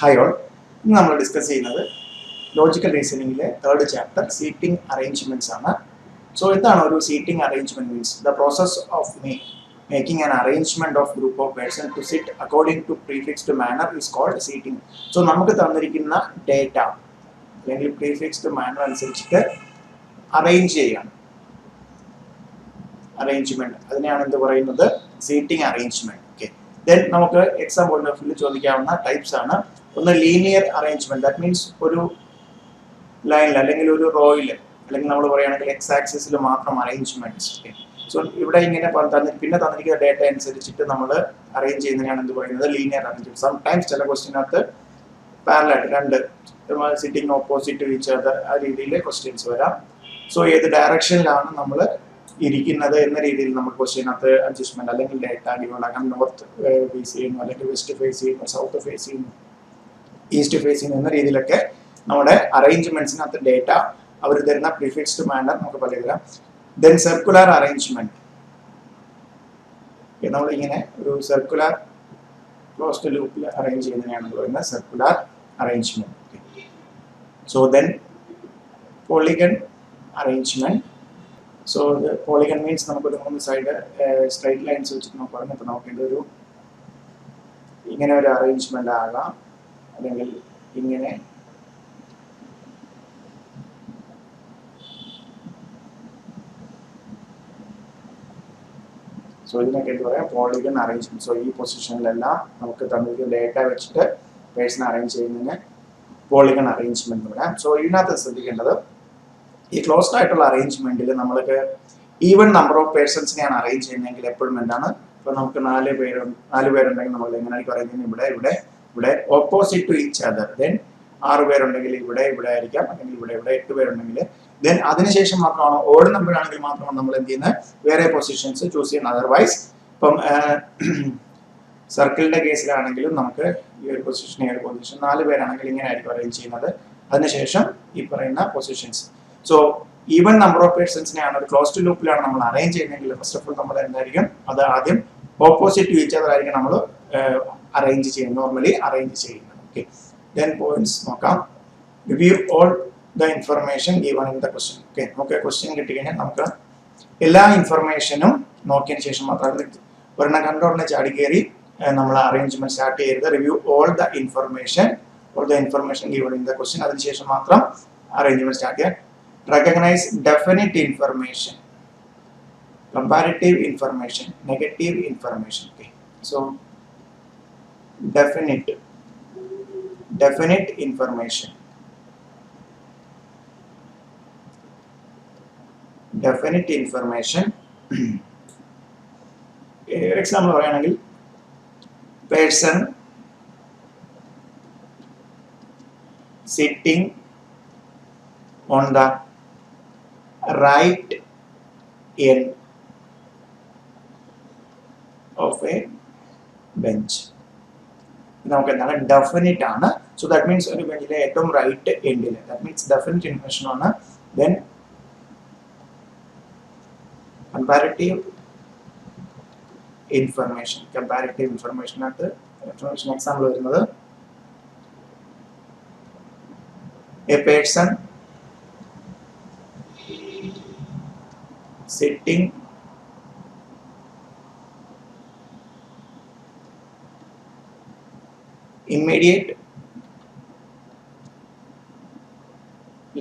Hi all. ഇന്ന് നമ്മൾ discuss ചെയ്യുന്നത് ലോജിക്കൽ റീസണിംഗിലെ തേർഡ് ചാപ്റ്റർ സീറ്റിംഗ് അറേഞ്ച്മെന്റ്സ് ആണ്. സോ എന്താണ് ഒരു seating arrangement means? The process of making an arrangement of group of person to sit according to prefixed manner is called seating. So നമുക്ക് തന്നിരിക്കുന്ന data അല്ലെങ്കിൽ prefixed manner അനുസരിച്ചിട്ട് arrange ചെയ്യാണ്. Arrangement അതിനെയാണ് എന്ത് പറയുന്നത്? Seating arrangement. ഓക്കെ, ദെൻ നമുക്ക് exam point of view ചോദിക്കാവുന്ന ടൈപ്സ് ആണ്. ഒന്ന് ലീനിയർ അറേഞ്ച്മെന്റ്, ദാറ്റ് മീൻസ് ഒരു ലൈനിൽ അല്ലെങ്കിൽ ഒരു റോയിൽ അല്ലെങ്കിൽ നമ്മൾ പറയുകയാണെങ്കിൽ എക്സ് ആക്സിസിൽ മാത്രം അറേഞ്ച്മെന്റ്സ്. സോ ഇവിടെ ഇങ്ങനെ പിന്നെ തന്നിരിക്കുന്ന ഡേറ്റ അനുസരിച്ചിട്ട് നമ്മൾ അറേഞ്ച് ചെയ്യുന്നതിനാണ് എന്ത് പറയുന്നത്? Linear arrangement. സം ടൈംസ് ചില ക്വസ്റ്റ്യനകത്ത് പാരലൽ രണ്ട് സിറ്റിംഗ് ഓപ്പോസിറ്റ് ഈച്ച് അതർ ആ രീതിയിൽ ക്വസ്റ്റ്യൻസ് വരാം. സോ ഏത് ഡയറക്ഷനിലാണ് നമ്മൾ ഇരിക്കുന്നത് എന്ന രീതിയിൽ നമ്മൾ ക്വസ്റ്റ്യനകത്ത് അഡ്ജസ്റ്റ്മെന്റ് അല്ലെങ്കിൽ ഡേറ്റ ഡിവോളാക്കാം. നോർത്ത് ഫേസ് ചെയ്യുന്നു അല്ലെങ്കിൽ വെസ്റ്റ് ഫേസ് ചെയ്യുന്നു, സൗത്ത് ഫേസ് ചെയ്യുന്നു, ഈസ്റ്റ് ഫേസ് ചെയ്യുന്നു എന്ന രീതിയിലൊക്കെ നമ്മുടെ അറേഞ്ച്മെന്റ്സിനകത്ത് ഡേറ്റ അവർ തരുന്ന പ്രിഫിക്സ്ഡ് മാനർ നമുക്ക് പലതരാം. ദെൻ സർക്കുലർ അറേഞ്ച്മെന്റ്, നമ്മൾ ഇങ്ങനെ ഒരു സർക്കുലർ ക്ലോസ്ഡ് ലൂപ്പിൽ അറേഞ്ച് ചെയ്യുന്നതിനാണ് പറയുന്നത് circular arrangement. So then polygon arrangement. So polygon means നമുക്കൊരു 3 സൈഡ് സ്ട്രൈറ്റ് ലൈൻസ് വെച്ചിട്ട് നമുക്ക് പറഞ്ഞു. ഇപ്പൊ നമുക്ക് ഇതൊരു ഇങ്ങനെ ഒരു അറേഞ്ച്മെന്റ് ആകാം, അല്ലെങ്കിൽ ഇങ്ങനെ സോ ഇതിനൊക്കെ എന്ത് പറയാം? Polygon arrangement. സോ ഈ പൊസിഷനിലെല്ലാം നമുക്ക് തന്നിരിക്കുന്ന ഡേറ്റ വെച്ചിട്ട് പേഴ്സൺ അറേഞ്ച് ചെയ്യുന്നതിന് പോളിഗൺ അറേഞ്ച്മെന്റ് പറയാം. സോ ഇതിനകത്ത് ശ്രദ്ധിക്കേണ്ടത്, ഈ ക്ലോസ്ഡ് ആയിട്ടുള്ള അറേഞ്ച്മെന്റിൽ നമ്മൾക്ക് ഈവൻ നമ്പർ ഓഫ് പേഴ്സൺസിനെയാണ് അറേഞ്ച് ചെയ്യുന്നതെങ്കിൽ എപ്പോഴും എന്താണ്, ഇപ്പൊ നമുക്ക് 4 പേരുണ്ടെങ്കിൽ നമ്മൾ എങ്ങനെയാണ് പറയുന്നത്? ഇവിടെ opposite to each other. Then 6 പേരുണ്ടെങ്കിൽ ഇവിടെ ആയിരിക്കാം, അല്ലെങ്കിൽ ഇവിടെ 8 പേരുണ്ടെങ്കിൽ ദെൻ അതിനുശേഷം മാത്രമാണ് ഓഡ് നമ്പർ ആണെങ്കിൽ മാത്രമാണ് നമ്മൾ എന്ത് ചെയ്യുന്നത്? വേറെ പൊസിഷൻസ് ചൂസ് ചെയ്യുന്നത്. അതർവൈസ് ഇപ്പം സർക്കിളിന്റെ കേസിലാണെങ്കിലും നമുക്ക് ഈ ഒരു പൊസിഷൻ 4 പേരാണെങ്കിൽ ഇങ്ങനെ ആയിരിക്കും അറേഞ്ച് ചെയ്യുന്നത്. അതിനുശേഷം ഈ പറയുന്ന positions. So even number of പേഴ്സൺസിനെയാണ് ഒരു ക്ലോസ്ഡ് ലൂപ്പിലാണ് നമ്മൾ അറേഞ്ച് ചെയ്യുന്നതെങ്കിൽ ഫസ്റ്റ് ഓഫ് ഓൾ നമ്മൾ എന്തായിരിക്കും? അത് ആദ്യം ഓപ്പോസിറ്റ് ടു ഈച്ച് അതർ ആയിരിക്കും നമ്മൾ അറേഞ്ച് ചെയ്യുന്നത്, നോർമലി അറേഞ്ച് ചെയ്യുന്നത്. ഓക്കെ, ദെൻ പോയിന്റ്സ് നോക്കാം. Review all the information given in the question. Okay, നമുക്ക് ക്വസ്റ്റ്യൻ കിട്ടിക്കഴിഞ്ഞാൽ നമുക്ക് എല്ലാ ഇൻഫർമേഷനും നോക്കിയതിന് ശേഷം മാത്രം ഒരെണ്ണം കണ്ടോടനെ ചാടി കയറി നമ്മൾ അറേഞ്ച്മെന്റ് സ്റ്റാർട്ട് ചെയ്യരുത്. Review all the information given in the question, അതിനുശേഷം മാത്രം അറേഞ്ച്മെന്റ് സ്റ്റാർട്ട് ചെയ്യാൻ. Recognize definite information, comparative information, negative information. Okay, so definite information, example പറയുകയാണെങ്കിൽ person sitting on the right end of a bench. നമുക്ക് എന്താണ്? Definite ആണ്. So that means ഒരു ബെഞ്ചിലെ ഏറ്റവും right എൻഡിൽ, ദാറ്റ് മീൻസ് ഡെഫിനിറ്റ് ഇൻഫർമേഷൻ ആണ്. Then comparative ഇൻഫർമേഷനകത്ത് example വരുന്നത് A person sitting immediate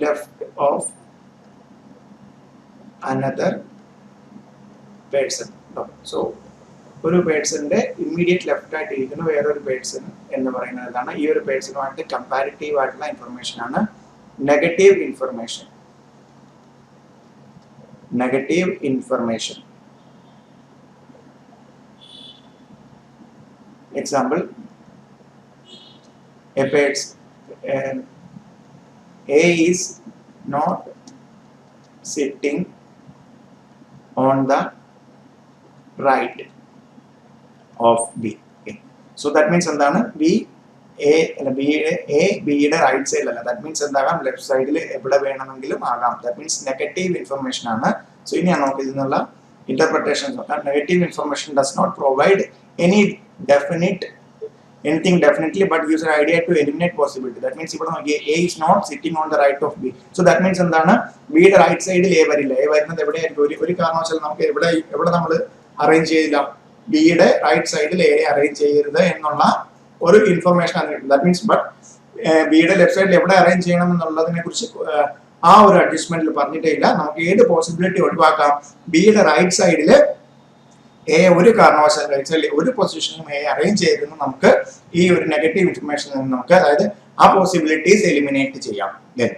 left of another person. So ഒരു പേഴ്സന്റെ ഇമ്മീഡിയറ്റ് ലെഫ്റ്റ് ആയിട്ട് ഇരിക്കുന്ന വേറൊരു പേഴ്സൺ എന്ന് പറയുന്നതാണ്. ഈ ഒരു പേഴ്സണുമായിട്ട് കമ്പാരിറ്റീവ് ആയിട്ടുള്ള ഇൻഫർമേഷൻ ആണ് negative information. Example, A is not sitting on the right of B. Okay. So that means എന്താണ്? ബിയുടെ റൈറ്റ് സൈഡിലല്ല. ദാറ്റ് മീൻസ് എന്താകാം? ലെഫ്റ്റ് സൈഡിൽ എവിടെ വേണമെങ്കിലും ആകാം. ദാറ്റ് മീൻസ് നെഗറ്റീവ് ഇൻഫർമേഷൻ ആണ്. സോ ഇനിയാണ് നമുക്ക് ഇതിനുള്ള interpretation. Negative information does not provide any definite anything definitely, but gives an idea to eliminate possibility. That means ഇവിടെ നോക്കിയേ A is not sitting on the right of B. So that means എന്താണ്, B യുടെ right സൈഡിൽ A വരില്ല. A വരുന്നത് എവിടെയായിരിക്കും? ഒരു കാരണവശാലും നമുക്ക് എവിടെ നമ്മൾ അറേഞ്ച് ചെയ്യില്ല, B യുടെ റൈറ്റ് സൈഡിൽ A അറേഞ്ച് ചെയ്യരുത് എന്നുള്ള ഒരു ഇൻഫർമേഷൻ ആണ് കിട്ടുന്നത്. ദാറ്റ് മീൻസ് ബട്ട് B യുടെ ലെഫ്റ്റ് സൈഡിൽ എവിടെ അറേഞ്ച് ചെയ്യണം എന്നുള്ളതിനെ കുറിച്ച് ആ ഒരു അഡ്ജസ്റ്റ്മെന്റിൽ പറഞ്ഞിട്ടേ ഇല്ല. നമുക്ക് ഏത് പോസിബിലിറ്റി ഒഴിവാക്കാം? B യുടെ റൈറ്റ് സൈഡിൽ A ഒരു കാരണവശാലും റൈറ്റ് സൈഡിൽ ഒരു പൊസിഷനും A അറേഞ്ച് ചെയ്തെന്ന് നമുക്ക് ഈ ഒരു നെഗറ്റീവ് ഇൻഫർമേഷനിൽ നിന്ന് നമുക്ക്, അതായത് ആ പോസിബിലിറ്റീസ് എലിമിനേറ്റ് ചെയ്യാം. Then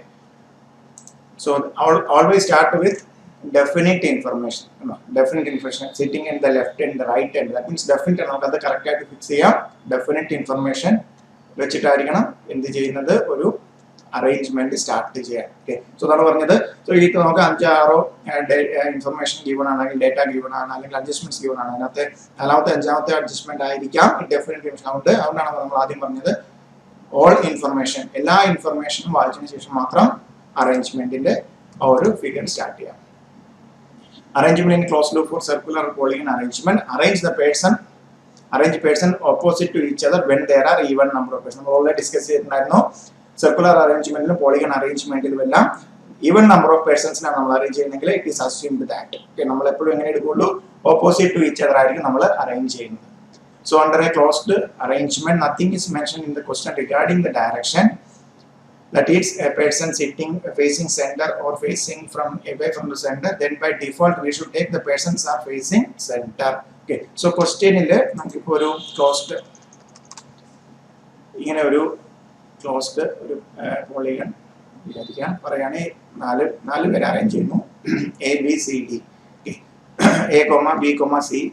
so always start with definite information. Definite information sitting in the left and the right end. That means definite നമുക്ക് അത് കറക്റ്റ് ആയിട്ട് ഫിക്സ് ചെയ്യാം. ഡെഫിനറ്റ് ഇൻഫർമേഷൻ വെച്ചിട്ടായിരിക്കണം എന്ത് ചെയ്യുന്നത്, ഒരു അറേഞ്ച്മെന്റ് സ്റ്റാർട്ട് ചെയ്യാൻ. ഓക്കെ, സോ അതാണ് പറഞ്ഞത്. സോ ഇതിൽ നമുക്ക് 5-6 ഇൻഫർമേഷൻ ഗിവൺ ആണ്, അല്ലെങ്കിൽ ഡേറ്റ ഗിവൺ ആണ്, അല്ലെങ്കിൽ അഡ്ജസ്റ്റ്മെന്റ്സ് ഗിവൺ ആണ്. അതിനകത്ത് 4ാമത്തെ അഡ്ജസ്റ്റ്മെന്റ് ആയിരിക്കാം ഡെഫിനറ്റ് ഇൻഫർമേഷൻ. അതുകൊണ്ടാണ് നമ്മൾ ആദ്യം പറഞ്ഞത് ഓൾ ഇൻഫർമേഷൻ, എല്ലാ ഇൻഫർമേഷനും വായിച്ചതിന് ശേഷം മാത്രം അറേഞ്ച്മെന്റിന്റെ ഒരു ഫിഗർ സ്റ്റാർട്ട് ചെയ്യാം. Arrangement in closed loop for circular Polygon arrangement. Arrange person opposite to each other when there are even number of persons. നമ്മൾ ഓൾറെഡി ഡിസ്കസ് ചെയ്തിട്ടുണ്ടായിരുന്നു. സർക്കുലർ അറേഞ്ച്മെന്റിലും പോളിഗൺ അറേഞ്ച്മെന്റിലും എല്ലാം ഈവൻ നമ്പർ ഓഫ് പേഴ്സൺസിനാണ് നമ്മൾ arrange ചെയ്യുന്നതെങ്കിൽ it is assumed that. Okay, നമ്മൾ എപ്പോഴും എങ്ങനെ എടുക്കുള്ളൂ? Opposite to each other ആയിരിക്കും നമ്മൾ അറേഞ്ച് ചെയ്യുന്നത്. So under A closed arrangement nothing is mention in the question regarding the direction. That is a person sitting facing center or facing from away from the center, then by default we should take the persons are facing center. Okay, so question ile namukku oru closed ingane oru closed oru polygon വിചാരിക്കാൻ പറയാണ്. നാല് പേര് arrange ചെയ്യുന്നു, A B C D. Okay, A, B, C.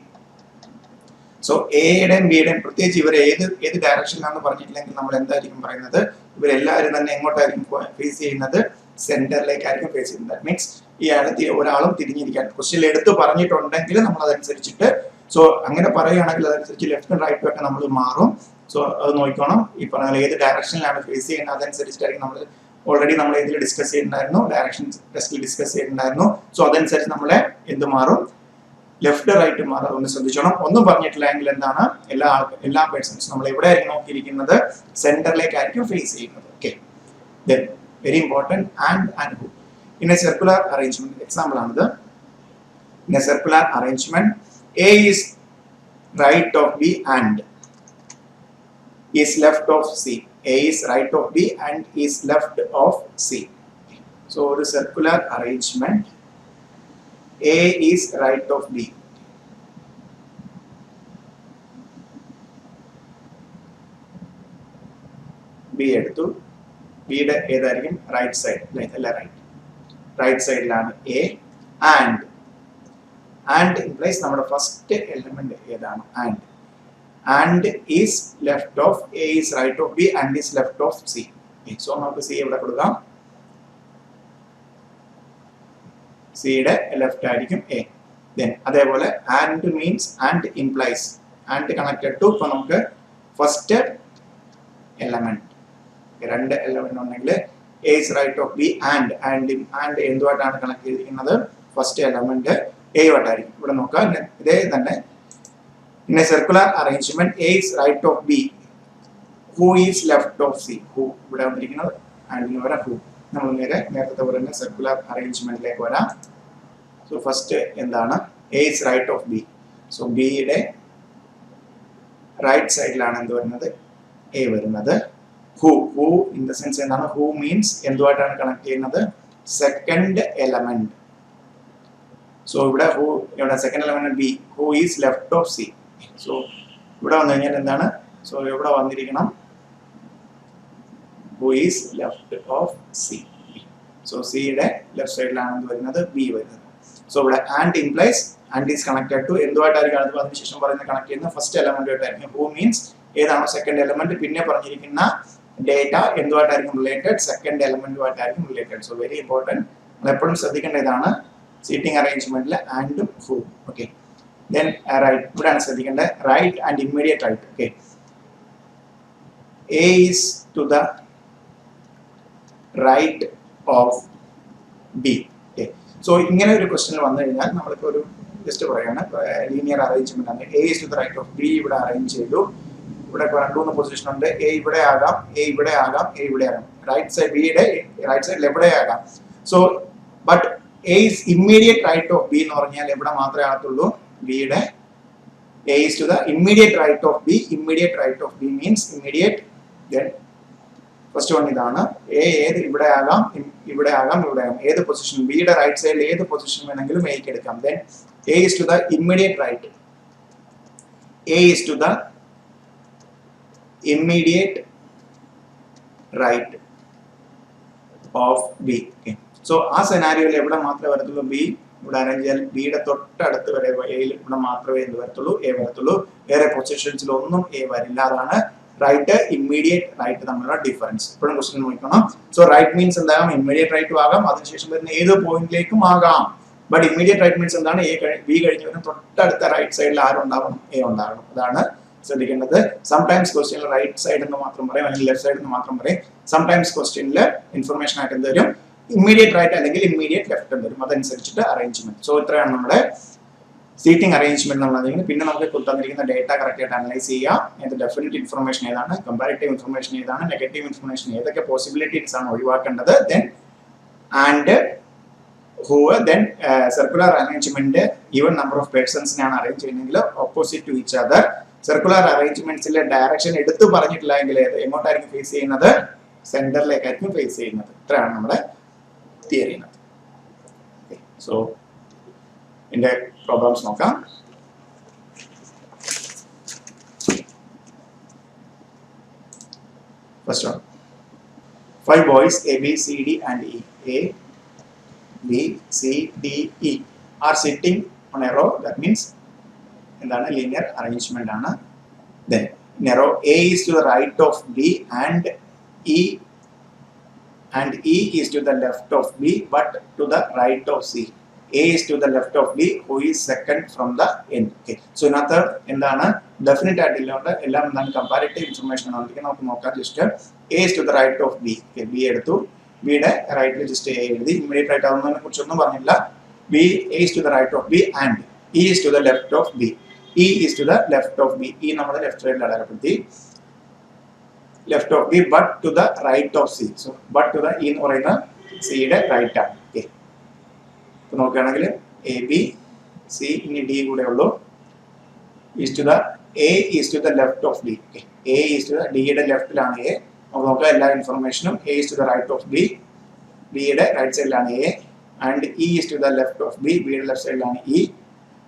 So എയുടെയും ബിയുടെയും പ്രത്യേകിച്ച് ഇവർ ഏത് ഡയറക്ഷനിലാണെന്ന് പറഞ്ഞിട്ടില്ലെങ്കിൽ നമ്മൾ എന്തായിരിക്കും പറയുന്നത്, ഇവരെല്ലാവരും തന്നെ എങ്ങോട്ടായിരിക്കും ഫേസ് ചെയ്യുന്നത്? സെന്ററിലേക്കായിരിക്കും ഫേസ് ചെയ്യുന്നത്. ദാറ്റ് മീൻസ് ഒരാളും തിരിഞ്ഞിരിക്കാൻ ക്വസ്റ്റ്യൻ എടുത്ത് പറഞ്ഞിട്ടുണ്ടെങ്കിൽ നമ്മൾ അതനുസരിച്ചിട്ട്, സോ അങ്ങനെ പറയുകയാണെങ്കിൽ അതനുസരിച്ച് ലെഫ്റ്റും റൈറ്റും ഒക്കെ നമ്മൾ മാറും. സോ അത് നോക്കണം. ഈ പറഞ്ഞ ഏത് ഡയറക്ഷനിലാണ് ഫേസ് ചെയ്യുന്നത് അതനുസരിച്ചിട്ടായിരിക്കും നമ്മൾ ഓൾറെഡി നമ്മൾ ഇതിൽ ഡിസ്കസ് ചെയ്തിട്ടുണ്ടായിരുന്നു, ഡയറക്ഷൻ ടെസ്റ്റിൽ ഡിസ്കസ് ചെയ്തിട്ടുണ്ടായിരുന്നു. സോ അതനുസരിച്ച് നമ്മളെ എന്ത് മാറും? ലെഫ്റ്റ് റൈറ്റ് മാറും. ഒന്ന് ശ്രദ്ധിച്ചോണം. ഒന്നും പറഞ്ഞിട്ടില്ല എങ്കിൽ എന്താണ്, എല്ലാ പേഴ്സൺസും നമ്മൾ എവിടെയായിരിക്കും നോക്കിയിരിക്കുന്നത്? സെന്ററിലേക്കായിരിക്കും ഫേസ് ചെയ്യുന്നത്. Okay, then very important and who in a circular arrangement. Example ആണിത്. In a circular arrangement A is right of B and is left of C. A is right of B and is left of C. So ഒരു circular arrangement A is right of B. B എടുത്തു. ബിയുടെ ഏതായിരിക്കും? Right side അല്ല, right സൈഡിലാണ് A. And implies നമ്മുടെ first element ഏതാണ്? And is left of A is right of B and is left of C. So നമുക്ക് C എവിടെ കൊടുക്കാം? സിയുടെ ലെഫ്റ്റ് ആയിരിക്കും A. ദെൻ അതേപോലെ and means and implies and connected to, ഇപ്പൊ നമുക്ക് ഫസ്റ്റ് എലമെന്റ്, രണ്ട് എലമെന്റ് ഉണ്ടെങ്കിൽ A is right of B and എന്തുമായിട്ടാണ് connect ചെയ്തിരിക്കുന്നത്? ഫസ്റ്റ് എലമെന്റ് A ആയിട്ടായിരിക്കും. ഇവിടെ നോക്കാം, ഇതേ തന്നെ in a circular arrangement A is right of B, who is left of C. Who ഇവിടെ വന്നിരിക്കുന്നത് ആൻഡിന് വരാം ഹു. നമ്മൾ നേരത്തെ പറയുന്ന സർക്കുലർ അറേഞ്ച്മെന്റിലേക്ക് വരാം. സോ ഫസ്റ്റ് എന്താണ്? A is right of B. So ബിയുടെ റൈറ്റ് സൈഡിലാണ് എന്ത് വരുന്നത്? A വരുന്നത്. ഹു ഇൻ ദ സെൻസ് എന്താണ്? ഹു മീൻസ് എന്തുമായിട്ടാണ് കണക്ട് ചെയ്യുന്നത്? Second element. സോ ഇവിടെ second element B, who is left of C. So ഇവിടെ വന്നു കഴിഞ്ഞാൽ എന്താണ്? സോ ഇവിടെ വന്നിരിക്കണം who is left of C. So C യുടെ ലെഫ്റ്റ് സൈഡിലാണ് വരുന്നത് B വരുന്നത്. സോ ഇവിടെ and implies and is connected to എന്തുമായിട്ടായിരിക്കും അത് അതിനുശേഷം പറയുന്നത് കണക്ട് ചെയ്യുന്ന ഫസ്റ്റ് എലമെന്റുമായിട്ടായിരിക്കും. ഹു മീൻസ് ഏതാണോ സെക്കൻഡ് എലമെന്റ്, പിന്നെ പറഞ്ഞിരിക്കുന്ന ഡേറ്റ എന്തുമായിട്ടായിരിക്കും റിലേറ്റഡ്? സെക്കൻഡ് എലമെന്റുമായിട്ടായിരിക്കും റിലേറ്റഡ്. സോ വെരി ഇമ്പോർട്ടൻറ്റ്, നമ്മൾ എപ്പോഴും ശ്രദ്ധിക്കേണ്ട ഇതാണ് സീറ്റിംഗ് അറേഞ്ച്മെന്റിൽ ആൻഡും ഹു. ഓക്കെ, ദെൻ റൈറ്റ്, ഇവിടെയാണ് ശ്രദ്ധിക്കേണ്ടത് right and immediate right. Okay, A is to the right of B. Okay. So ഇങ്ങനെ ഒരു ക്വസ്റ്റ്യൻ വന്നു കഴിഞ്ഞാൽ നമ്മളിപ്പോൾ ഒരു ജസ്റ്റ് പറയാണ്, ലീനിയർ അറേഞ്ച്മെന്റ് ആണ്. A is to the right of B ഇവിടെ അറേഞ്ച് ചെയ്തു. ഇവിടെ 2 പൊസിഷൻ ഉണ്ട്. എ ഇവിടെ ആകാം, എ ഇവിടെ ആകാം, എ ഇവിടെ ആകാം. റൈറ്റ് സൈഡ് ബിയുടെ റൈറ്റ് സൈഡിൽ എവിടെ ആകാം. So but A is immediate right of B എന്ന് പറഞ്ഞാൽ എവിടെ മാത്രമേ ആകത്തുള്ളൂ? ബിയുടെ A is to the immediate right of B. Immediate right of B means immediate. Then first one ഇതാണ്. എ ഏത് ഇവിടെ ആകാം, ഇവിടെ ആകാം, ഇവിടെ ആകാം. ഏത് പൊസിഷൻ ബിയുടെ റൈറ്റ് സൈഡിൽ ഏത് പൊസിഷൻ വേണമെങ്കിലും എക്ക് എടുക്കാം. Then A is to the immediate right. A is to the immediate right of B. Okay. So ആ സെനാരിയോയിൽ എവിടെ മാത്രമേ വരത്തുള്ളൂ? ബി ഇവിടെ അറേഞ്ച് ചെയ്യാൻ ബിയുടെ തൊട്ടടുത്ത് വരെ എയിൽ ഇവിടെ മാത്രമേ എന്ത് വരത്തുള്ളൂ? എ വരത്തുള്ളൂ. വേറെ പൊസിഷൻസിൽ ഒന്നും എ വരില്ല. അതാണ് റൈറ്റ് ഇമ്മീഡിയറ്റ് റൈറ്റ് തമ്മിലുള്ള ഡിഫറൻസ്. ഇപ്പോഴും ക്വസ്റ്റ്യൻ നോക്കണം. സോ റൈറ്റ് മീൻസ് എന്താകും? ഇമ്മീഡിയറ്റ് റൈറ്റും ആകാം, അതിനുശേഷം വരുന്ന ഏത് പോയിന്റിലേക്കും ആകാം. ബട്ട് ഇമ്മീഡിയറ്റ് റൈറ്റ് മീൻസ് എന്താണ്? ബി കഴിഞ്ഞ് വരുന്ന തൊട്ടടുത്ത റൈറ്റ് സൈഡിൽ ആരുണ്ടാവണം? എ ഉണ്ടാകണം. അതാണ് ശ്രദ്ധിക്കേണ്ടത്. സംടൈംസ് ക്വസ്റ്റ്യനിൽ റൈറ്റ് സൈഡ് എന്ന് മാത്രം പറയും, അല്ലെങ്കിൽ ലെഫ്റ്റ് സൈഡ് എന്ന് മാത്രം പറയും. സംടൈംസ് ക്വസ്റ്റ്യനിൽ ഇൻഫർമേഷൻ ആയിട്ട് എന്ത് വരും? ഇമ്മീഡിയറ്റ് റൈറ്റ് അല്ലെങ്കിൽ ഇമ്മീഡിയറ്റ് ലെഫ്റ്റ് എന്ന് വരും. അതനുസരിച്ചിട്ട് അറേഞ്ച്മെന്റ്. സോ ഇത്രയാണ് നമ്മുടെ സീറ്റിംഗ് അറേഞ്ച്മെന്റ് നമ്മൾ അതിന്. പിന്നെ നമുക്ക് തന്നിരിക്കുന്ന ഡേറ്റ കറക്റ്റ് ആയിട്ട് അനലൈസ് ചെയ്യാം. ഏത് ഡെഫിനിറ്റ് ഇൻഫർമേഷൻ ഏതാണ്, കമ്പാരിറ്റീവ് ഇൻഫർമേഷൻ ഏതാണ്, നെഗറ്റീവ് ഇൻഫർമേഷൻ ഏതൊക്കെ പോസിബിലിറ്റീസ് ആണ് ഒഴിവാക്കേണ്ടത്. Then and who then circular arrangement even number of persons ആണ് അറേഞ്ച് ചെയ്യുന്നതെങ്കിൽ opposite to each other. Circular അറേഞ്ച്മെന്റ്സിലെ ഡയറക്ഷൻ എടുത്തു പറഞ്ഞിട്ടില്ല എങ്കിൽ എങ്ങോട്ടായിരിക്കും ഫേസ് ചെയ്യുന്നത്? സെന്ററിലേക്കായിരിക്കും ഫേസ് ചെയ്യുന്നത്. ഇത്രയാണ് നമ്മുടെ തിയറി. സോ ഇതിന്റെ പ്രോബ്ലംസ് നോക്കാം. First one, 5 boys A, B, C, D and E. A, B, C, D, E are sitting on a row. That means എന്താണ്? ലീനിയർ അറേഞ്ച്മെന്റ് ആണ്. Then in a row A is to the right of B and E is to the left of B but to the right of C. A is to the left of B who is second from the end. Okay. So ഇതിനകത്ത് എന്താണ്? Definite ആയിട്ടില്ലോണ്ട് എല്ലാം എന്താണ്? Comparative information ആണ്. നമുക്ക് നോക്കാം. Just A is to the right of B. Okay. B എടുത്തു, ബിയുടെ റൈറ്റിൽ ജസ്റ്റ് എ എഴുതി. ഇമ്മീഡിയറ്റ് റൈറ്റ് ആവുന്നതിനെ കുറിച്ചൊന്നും പറഞ്ഞില്ല. B A is to the right of B and E is to the left of B. E is to the left of B. E നമ്മുടെ left സൈഡിൽ അടയാളപ്പെടുത്തി. Left of B but to the right of C. So but to the E എന്ന് പറയുന്ന സിയുടെ റൈറ്റ് ആണ്. Okay. ഇപ്പൊ നോക്കുകയാണെങ്കിൽ എ ബി സി ഇനി ഡി കൂടെ ഉള്ളൂ. Is to the A is to the left of B. A is to the ഡിയുടെ ലെഫ്റ്റിലാണ് എ. നോക്കുക എല്ലാ ഇൻഫർമേഷനും. A is to the right of B, ബിയുടെ റൈറ്റ് സൈഡിലാണ് A. And E is to the left of B, ബിയുടെ left സൈഡിലാണ് E.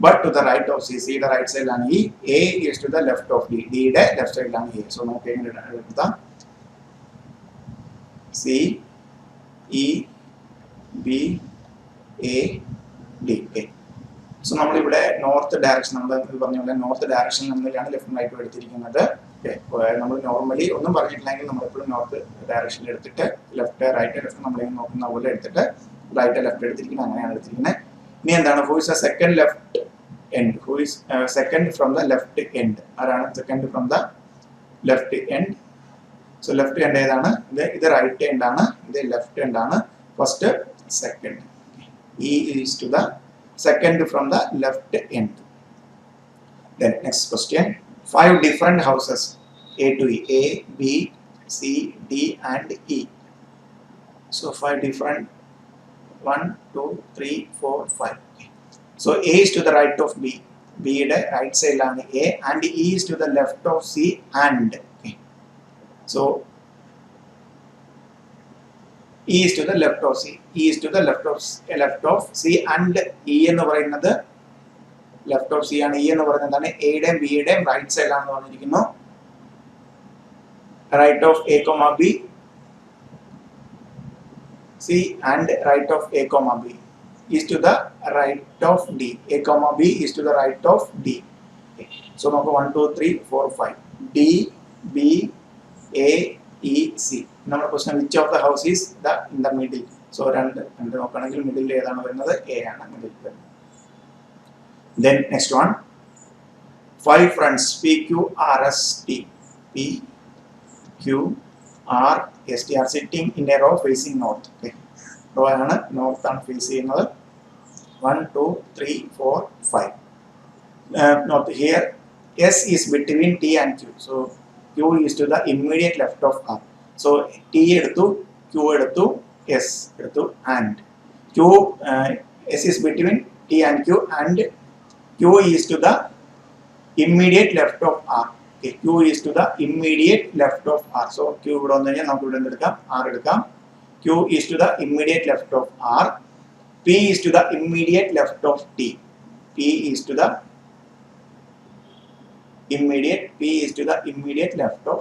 But to the right of C, സിയുടെ റൈറ്റ് സൈഡിലാണ് E. A is to the left of D, ഡിയുടെ left സൈഡിലാണ് A. So നമുക്ക് എങ്ങനെ എഴുതാം? C E B A D. So നമ്മളിവിടെ നോർത്ത് ഡയറക്ഷൻ, നമ്മൾ പറഞ്ഞ പോലെ നോർത്ത് ഡയറക്ഷനിൽ നിന്നാണ് ലെഫ്റ്റും റൈറ്റും എടുത്തിരിക്കുന്നത്. നമ്മൾ നോർമലി ഒന്നും പറഞ്ഞിട്ടില്ലെങ്കിൽ നമ്മളെപ്പോഴും നോർത്ത് ഡയറക്ഷനിൽ എടുത്തിട്ട് ലെഫ്റ്റ് റൈറ്റ് ലെഫ്റ്റ് നമ്മളെങ്ങനെ നോക്കുന്ന പോലെ എടുത്തിട്ട് റൈറ്റ് ലെഫ്റ്റ് എടുത്തിരിക്കുന്നത്. അങ്ങനെയാണ് എടുത്തിരിക്കുന്നത്. ഇനി എന്താണ്? Who is a second left end? Who is second from the left end? ആരാണ് second from the left end? So left end ഏതാണ്? ഇത് റൈറ്റ് എൻഡ് ആണ്, ഇത് ലെഫ്റ്റ് എൻഡ് ആണ്. First second. E is to the second from the left end. Then next question, 5 different houses A to E, A, B, C, D and E. So 5 different, 1, 2, 3, 4, 5. So A is to the right of B, B യുടെ right side ആണ് A and E is to the left of C and. Okay. So E is to the left of C, E is to the left of C and E എന്ന് പറയുന്നത് left of C ആണ്. E എന്ന് പറയുന്നത് എയുടെയും ബിയുടെയും right side ആണെന്ന് പറഞ്ഞിരിക്കുന്നു. Right of A comma B C and right of A comma B is to the right of D. A comma B is to the right of D. So നമുക്ക് 1, 2, 3, 4, 5 D B A E C. നമ്മുടെ question which of the house is the in the middle. So രണ്ട് നോക്കുകയാണെങ്കിൽ middle ഏതാണ് വരുന്നത്? A ആണ് middle വരുന്നത്. Then next one, 5 friends P, Q, R, S, T. P, Q, R, S, T are sitting in a row facing north. Okay. Row ആണ് north ആണ് face ചെയ്യുന്നത്. 1, 2, 3, 4, 5. Note here S is between T and Q. So Q is to the immediate left of R. So T എടുത്തു, Q എടുത്തു, S എടുത്തു, and Q S is between T and Q, and Q is to the immediate left of R. Okay, Q is to the immediate left of R. So Q ഇവിടെ വന്നു കഴിഞ്ഞാൽ നമുക്ക് ഇവിടെ എടുക്കാം, R എടുക്കാം. Q is to the immediate left of R. P is to the immediate left of T. P is to the immediate left of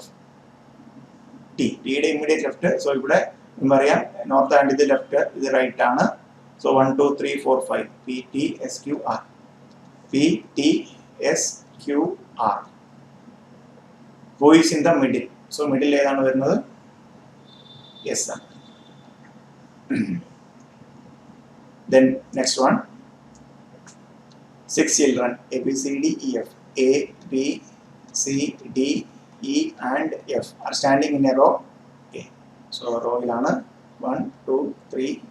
T. T യുടെ immediate left. So ഇവിടെ പറയാം നോർത്ത് ആൻഡ് ഇത് left, ഇത് right ആണ്. So 1 2 3 4 5 P T S Q R. P T S Q R. Who is in the middle? So middle ഏതാണ് വരുന്നത്? S ആണ്. Then next one, 6 children A B C D E F. A B C D E and F are standing in a row. Okay, so row ilana 1 2 3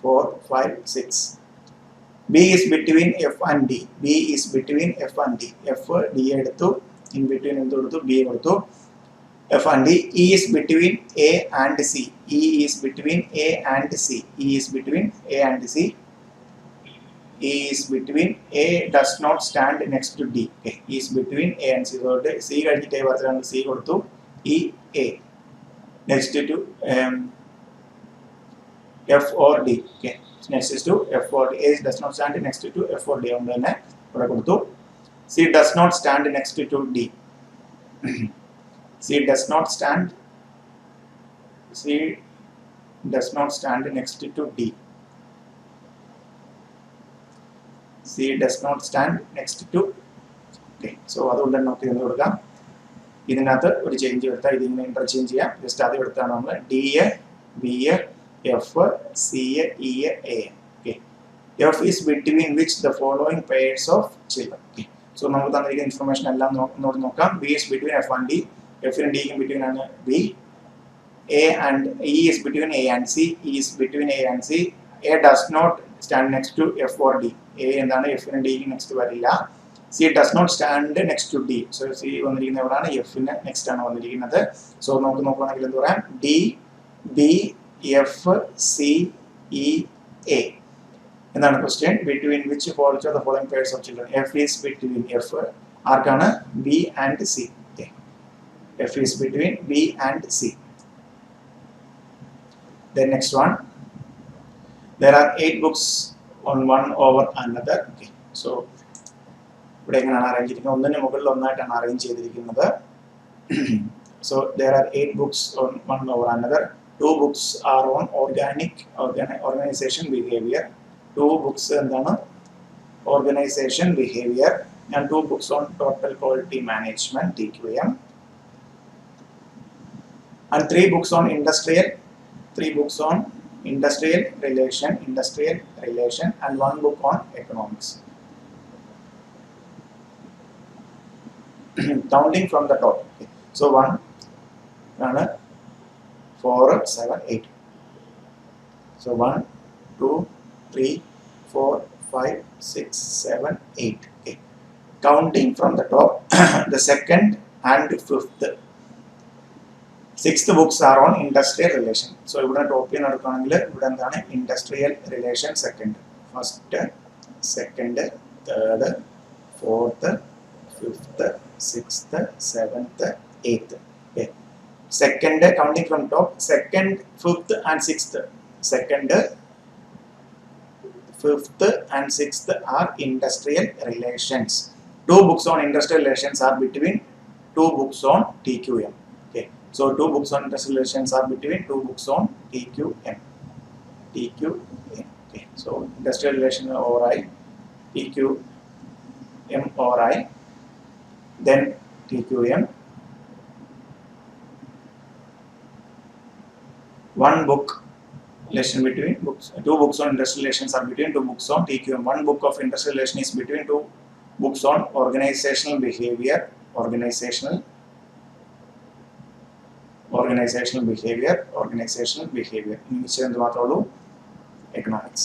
4 5 6. B is between F and D. B is between F and D. F D എടുത്തു, in between എന്ത് കൊടുത്തു, B കൊടുത്തു. F and D. E is between A and C. E is between A and C. E is between A and C. E is between A does not stand next to D. Okay. E is between A and C. So C കഴിഞ്ഞിട്ട് A വരച്ചാണ് C കൊടുത്തു. E A next to F or D. Okay. Next is to F or D. A does not stand next to F or D. അതുകൊണ്ട് തന്നെ ഇവിടെ കൊടുത്തു. C does not stand next to D. C does not stand next to D. C does not stand next to. Okay, so അതുകൊണ്ട് തന്നെ നമുക്ക് എന്ത് കൊടുക്കാം, ഇതിനകത്ത് ഒരു ചേഞ്ച് വരുത്താം, ഇതിങ്ങനെ ഇന്റർചേഞ്ച് ചെയ്യാം. ജസ്റ്റ് അത് എടുത്താണ് നമ്മൾ D B F C E A. Okay, F is between which the following pairs of children. Okay, so നമുക്ക് തന്നിരിക്കുന്ന ഇൻഫർമേഷൻ എല്ലാം നോക്കാം. B is between F and D. F and D in between and B. A and E is between A and C. E is between A and C. A does not stand next to F or D. A എന്താണ് F and D next വരില്ല. C does not stand next to D. So C വന്നിരിക്കുന്ന എവിടെയാണ്, F ന് next ആണ് വന്നിരിക്കുന്നത്. So നമുക്ക് നോക്കുകയാണെങ്കിൽ എന്ത് പറയാം, D B F C E A എന്താണ് question. Between which falls the following pairs of children. F is between F ആർക്കാണ്, B and C. F is between B and C. Then next one, there are 8 books on one over another. Okay, so ഇവിടെ എങ്ങനെയാണ് arrange ചെയ്തിരിക്കുന്നത്, ഒന്നിന് മുകളിൽ ഒന്നായിട്ടാണ് arrange ചെയ്തിരിക്കുന്നത്. So there are 8 books on one over another. 2 books are on organization behavior. 2 books എന്താണ്, organization behavior, and 2 books on total quality management TQM. And 3 books on industrial relation, and 1 book on economics. Counting from the top. Okay. So 1, 4, 7, 8. So 1, 2, 3, 4, 5, 6, 7, 8. Okay. Counting from the top, the second and fifth. 6th books are on industrial relation. So ഇവിടെ top നടക്കുകയാണെങ്കിൽ ഇവിടെ എന്താണ്, industrial relation second, first second third fourth fifth sixth seventh eighth. Okay, second counting from top, second fifth and sixth. Second fifth and sixth are industrial relations. 2 books on industrial relations are between 2 books on TQM. Okay, so 2 books on industrial relations are between 2 books on TQM. Okay, so industrial relation over I, TQM over I, then TQM. 1 book relation between books, 2 books on industrial relations are between 2 books on TQM. 1 book of industrial relation is between 2 books on organizational behavior. Organizational behavior. Which is economics.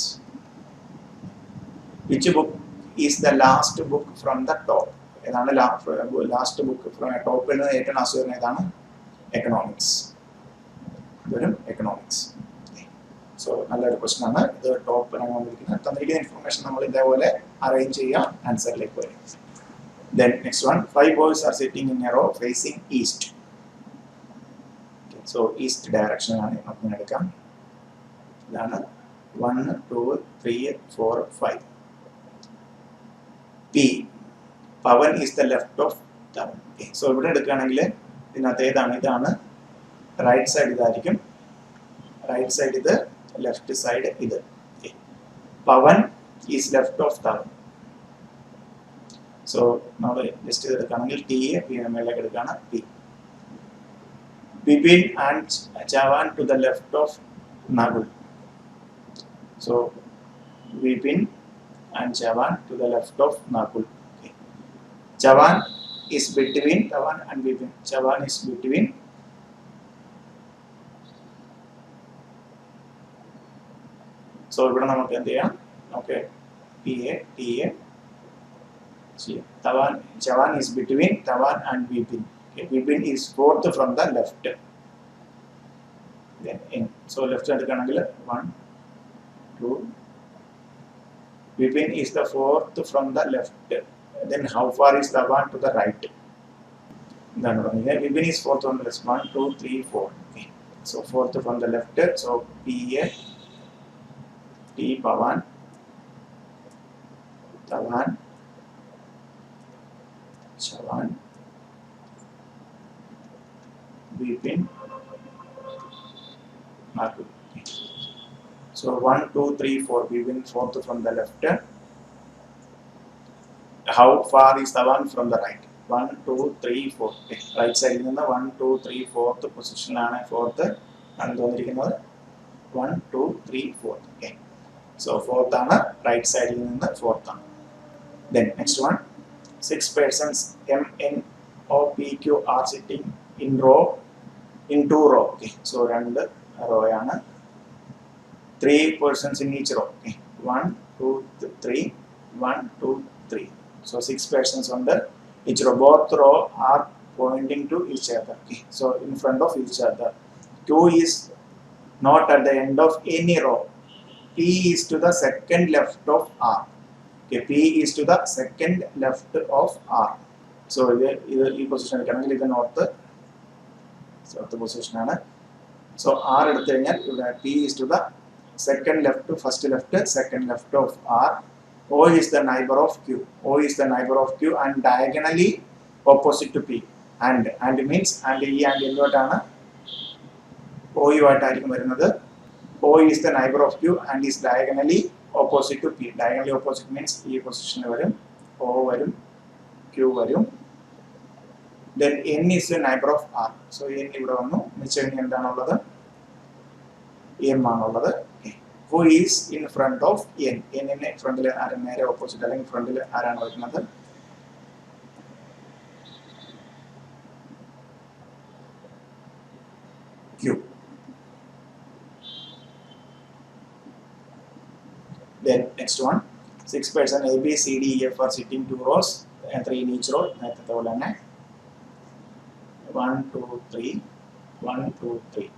Which book is the last book from the top? ഏതാണ് last book ടോപ്പിൽ നിന്ന് ഏറ്റവും last വരുന്ന ഏതാണ്? Economics. ഇതൊരു economics. So നല്ലൊരു question ആണ് ഇത്. ടോപ്പിലാണ് വന്നിരിക്കുന്നത്. തന്നിരിക്കുന്ന ഇൻഫർമേഷൻ നമ്മൾ ഇതേപോലെ അറേഞ്ച് ചെയ്യുക, ആൻസറിലേക്ക് വരും. Then next one, 5 boys are sitting in a row facing east. Okay, so east direction ആണ് നമുക്ക് എടുക്കാം. ഇതാണ് 1 2 3 4 5. P, Pavan is the left of Dhawan. Okay, so ഇവിടെ എടുക്കുകയാണെങ്കിൽ ഇതിനകത്ത് ഏതാണ്? ഇതാണ് റൈറ്റ് സൈഡ്, ഇതായിരിക്കും റൈറ്റ് സൈഡ്, ഇത് ലെഫ്റ്റ് സൈഡ് ഇത്. Okay, Pavan is left of Dhawan. So നമ്മൾ ജസ്റ്റ് ഇത് എടുക്കുകയാണെങ്കിൽ ടി എ പി മേലേക്ക് എടുക്കുകയാണ്. P, Bipin and Chavan to the left of Nagul. So Bipin and Chavan to the left of Nagul. Okay. Chavan is between Chavan and Bipin. Chavan is between so ഇവിടെ നമുക്ക് എന്ത് ചെയ്യാം? Okay, P A T A Chavan is between Chavan and Bipin. Okay, Bipin is fourth from the left. Then in, so left side എടുക്കുകയാണെങ്കിൽ 1 2. Bipin is the fourth from the left. Then how far is Chavan to the right? Then Bipin is fourth on the left. 1 2 3 4. Okay, so fourth from the left. So P A T Pavan Chavan Chavan Bipin Nagul. So 1 2 3 4, Bipin fourth from the left. How far is Chavan from the right? 1 2 3 4. Okay, right side നിന്ന് 1 2 3 4th പൊസിഷനിലാണ് fourth ആണ് തോന്നിയിരിക്കുന്നത്. 1 2 3 4. Okay, so fourth ആണ് right സൈഡിൽ നിന്ന് fourth ആണ്. Then next one, 6 persons M N O P Q are sitting in two row. Okay, so രണ്ട് row ആണ്. 3 persons in each row. Okay, 1 2 3 1 2 3. So 6 persons on the each row. Both row are pointing to each other. Okay, so in front of each other. Q is not at the end of any row. P is to the second left of R. Okay, P is to the second left of R. So ഈ position എടുക്കണമെങ്കിൽ ഇത് north position ആണ്. So R എടുത്തു കഴിഞ്ഞാൽ ഇവിടെ P is to the second left, first left, second left of R. O is the neighbor of Q. O is the neighbor of Q and diagonally opposite to P. And means and E and എന്തുമായിട്ടാണ്? O U ആയിട്ടായിരിക്കും വരുന്നത്. O is the neighbor of Q and is diagonally opposite to P. Diagonally opposite means ഈ പൊസിഷനിൽ വരും, O വരും, Q വരും. Then N is the neighbor of R. So N ഇവിടെ വന്നു. മിച്ചം എന്താണുള്ളത്? M ആണുള്ളത്. Who is in front of N? N നെ ഫ്രണ്ടിൽ ആരാണ്? നേരെ ഓപ്പോസിറ്റ് അല്ലെങ്കിൽ ഫ്രണ്ടിൽ ആരാണ് വരുന്നത്? Q. Then next one, 6 persons A B C D E F are sitting 2 rows and 3 in each row. നേരത്തെ പോലെ തന്നെ 1 2 3 1 2 3.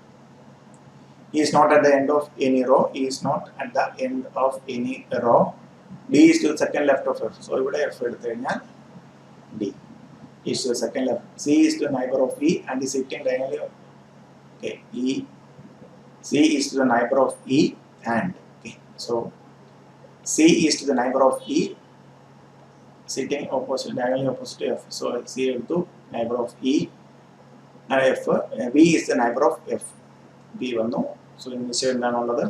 He is not at the end of any row. He is not at the end of any row. D is to the second left of F. So ഇവിടെ F എടുത്തു കഴിഞ്ഞാൽ D is to the second left. C is to the neighbor of E and is sitting diagonally. Okay, C is to the neighbor of E and. Okay, so C is to the neighbor of E, sitting opposite, diagonally opposite to F. So C to neighbor of E and F. B is the neighbor of F. B വന്നു. So in this എന്താണുള്ളത്?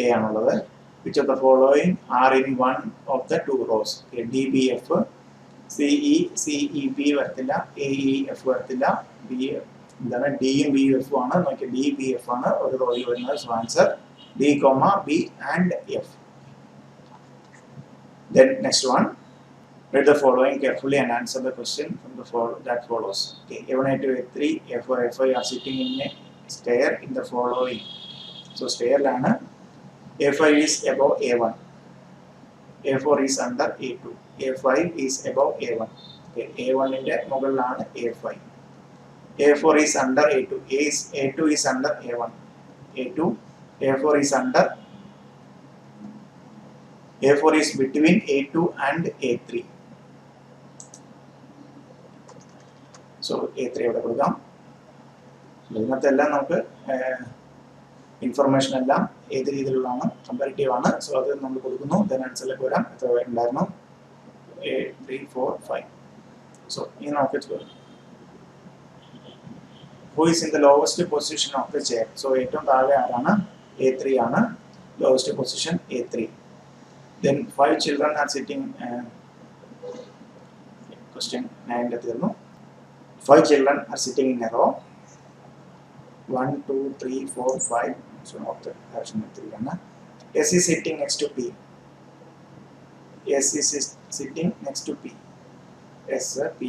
A ആണുള്ളത്. Which of the following are in one of the two rows? Okay, D B F, C E B വരത്തില്ല, A E F വരത്തില്ല. B എന്താണ്? D യും B F ആണ്. നോക്കിയാൽ D B F ആണ് ഒരു റോയിൽ വരുന്നത്. So answer D, B and F. Then next one, read the following carefully and answer the question from the that follows. Okay, A1 A2 A3 A4 A5 are sitting in a stair in the following. So stair lana A5 is above A1, A4 is under A2, A5 is above A1. Okay, A1 ന്റെ മുകളിലാണ് A5. A4 is under A2. A2 is under A1. A4 is under. A4 is between A2 and A3. So A3 ഇവിടെ കൊടുക്കാം. ഇതിനകത്ത് എല്ലാം നമുക്ക് information എല്ലാം ഏത് രീതിയിലുള്ളതാണ്, കമ്പാരിറ്റീവ് ആണ്. സോ അത് നമ്മൾ കൊടുക്കുന്നു. ദെൻ ആൻസറിലേക്ക് വരാം. എത്ര ഉണ്ടായിരുന്നു? 3, 4, 5. സോ ഇനി നമുക്ക് who is in the lowest position of the chair? So ഏറ്റവും താഴെ ആരാണ്? A3 ആണ്. Lowest position A3. Then 5 children are sitting. Question 9 തീർന്നു. 5 children are sitting in a row. 1, 2, 3, 4, 5. So not the direction 3 ആണ്. S is sitting next to P. S is sitting next to P. S P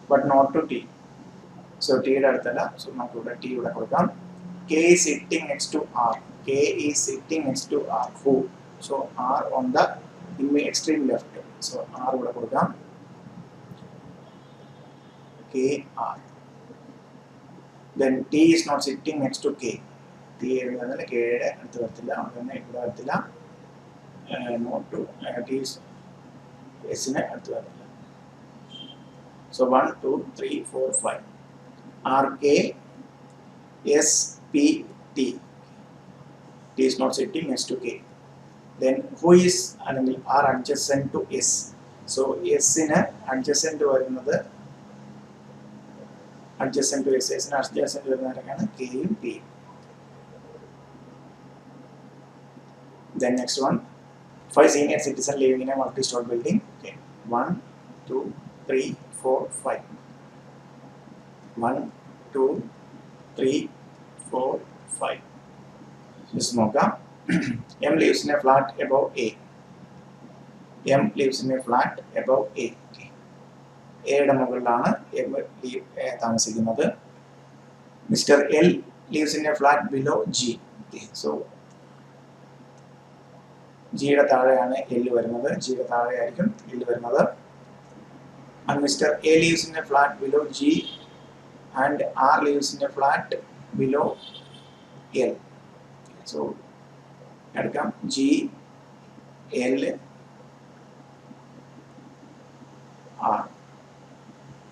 but not to T. So T യുടെ അടുത്തല്ല. So നമുക്ക് ഇവിടെ T ഇവിടെ കൊടുക്കാം. K is sitting next to R. K is sitting next to R. Who? So R on the extreme left. So R ഇവിടെ കൊടുക്കാം. K R. Then T is not sitting next to K. T എഴുതുന്നതിൽ K യുടെ അടുത്ത് വരത്തില്ല. അതുതന്നെ ഇവിടെ വരത്തില്ല. Not to T is S നെ അടുത്ത് വരത്തില്ല. So 1, 2, 3, 4, 5. R K S P T. T is not sitting next to K. Then who is അല്ലെങ്കിൽ R adjacent to S. So S ന് adjacent വരുന്നത് adjacent to S. S ന് adjacent വരുന്നവരാണ് K യും P. Then next one. 5 senior citizens living in a multi-story building. Okay. 1, 2, 3, 4, 5. 1, 2, 3, 4, 5. Just നോക്കാം. M lives in a flat above A. M lives in a flat above A. Okay. A യുടെ മുകളിലാണ് M താമസിക്കുന്നത്. Mr. L lives in a flat below G. Okay. So G യുടെ താഴെയാണ് L വരുന്നത്. G യുടെ താഴെയായിരിക്കും L വരുന്നത്. And Mr. A lives in a flat below G and R lives in a flat below L. So എടുക്കാം G L R.